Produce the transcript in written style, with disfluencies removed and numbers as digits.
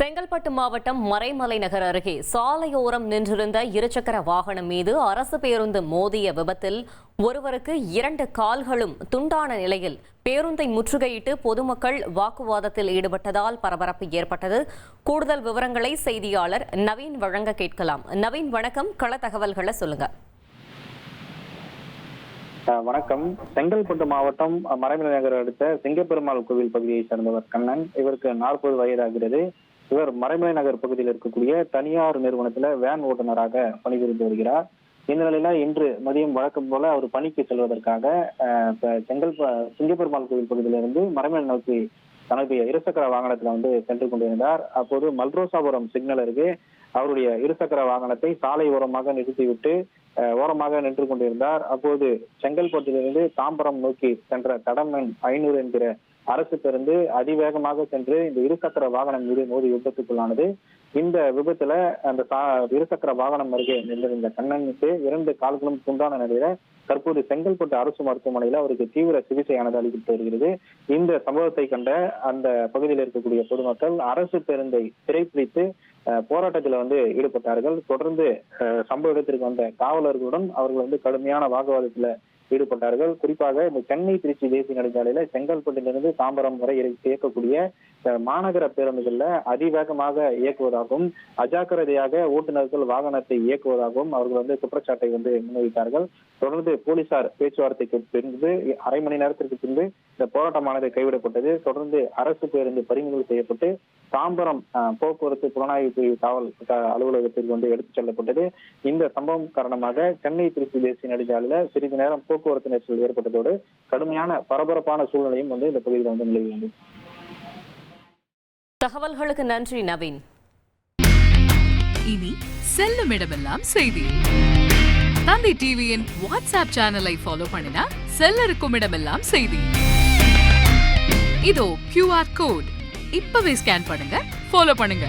செங்கல்பட்டு மாவட்டம் மறைமலை நகர் அருகே சாலையோரம் நின்றிருந்த இருசக்கர வாகனம் மீது அரசு பேருந்து மோதிய விபத்தில் ஒருவருக்கு 2 கால்களும் துண்டான நிலையில் பேருந்தை முற்றுகையிட்டு பொதுமக்கள் வாக்குவாதத்தில் ஈடுபட்டதால் பரபரப்பு ஏற்பட்டது. கூடுதல் விவரங்களை செய்தியாளர் நவீன் வழங்க கேட்கலாம். நவீன், வணக்கம். கள தகவல்களை சொல்லுங்க. வணக்கம். செங்கல்பட்டு மாவட்டம் மறைமலை நகர் அடுத்த சிங்கப்பெருமாள் கோவில் பகுதியை சேர்ந்தவர் கண்ணன். இவருக்கு 40 வயதாகிறது. இவர் மறைமலை நகர் பகுதியில் இருக்கக்கூடிய தனியார் நிறுவனத்துல வேன் ஓட்டுநராக பணிபுரிந்து வருகிறார். இந்த நிலையில இன்று மதியம் வழக்கம் போல அவர் பணிக்கு செல்வதற்காக சிங்கப்பெருமாள் கோவில் பகுதியிலிருந்து மறைமலை நோக்கி தன்னுடைய இருசக்கர வாகனத்துல சென்று கொண்டிருந்தார். அப்போது மல்ரோசாபுரம் சிக்னல் அருகே அவருடைய இருசக்கர வாகனத்தை சாலை ஓரமாக நிறுத்திவிட்டு ஓரமாக நின்று கொண்டிருந்தார். அப்போது செங்கல்பட்டிலிருந்து தாம்பரம் நோக்கி சென்ற தடம் எண் 500 என்கிற அரசு பேருந்து அதிவேகமாக சென்று இந்த இருசக்கர வாகனம் மீது மோதி விபத்துக்குள்ளானது. இந்த விபத்துல அந்த இருசக்கர வாகனம் அருகே நின்றிருந்த கண்ணனுக்கு 2 கால்களும் துண்டான நிலையில தற்போது செங்கல்பட்டு அரசு மருத்துவமனையில அவருக்கு தீவிர சிகிச்சையானது அளிக்கப்பட்டு வருகிறது. இந்த சம்பவத்தை கண்ட அந்த பகுதியில் இருக்கக்கூடிய பொதுமக்கள் அரசு பேருந்தை சிறைப்பிடித்து போராட்டத்தில் ஈடுபட்டார்கள். தொடர்ந்து சம்பவ இடத்திற்கு வந்த காவலர்களுடன் அவர்கள் கடுமையான வாக்குவாதத்துல ஈடுபட்டார்கள். குறிப்பாக இந்த சென்னை திருச்சி தேசிய நெடுஞ்சாலையில செங்கல்பட்டிலிருந்து தாம்பரம் வரை இயக்கக்கூடிய மாநகர பேருந்துகள்ல அதிவேகமாக இயக்குவதாகவும் அஜாக்கிரதையாக ஓட்டுநர்கள் வாகனத்தை இயக்குவதாகவும் அவர்கள் குற்றச்சாட்டை முன்வைத்தார்கள். தொடர்ந்து போலீசார் பேச்சுவார்த்தைக்கு பின்பு அரை மணி நேரத்திற்கு பின்பு இந்த போராட்டமானது கைவிடப்பட்டது. தொடர்ந்து அரசு பேருந்து பறிமுதல் செய்யப்பட்டு தாம்பரம் போக்குவரத்து புலனாய்வு பிரிவு காவல் அலுவலகத்திற்கு எடுத்துச் செல்லப்பட்டது. இந்த சம்பவம் காரணமாக சென்னை திருச்சி தேசிய நெடுஞ்சாலையில சிறிது நேரம் போக்குவரத்து நெரிசல் ஏற்பட்டதோடு கடுமையான பரபரப்பான சூழ்நிலையும் இந்த பகுதியில் நிலவியது. தகவல்களுக்கு நன்றி நவீன். இனி செல்லும் இடமெல்லாம் செய்தி. தந்தை டிவியின் வாட்ஸ்அப் சேனலை ஃபாலோ பண்ணினா செல்லருக்கும் இடமெல்லாம் செய்தி. இதோ QR கோட் இப்பவே ஸ்கேன் பண்ணுங்க, ஃபாலோ பண்ணுங்க.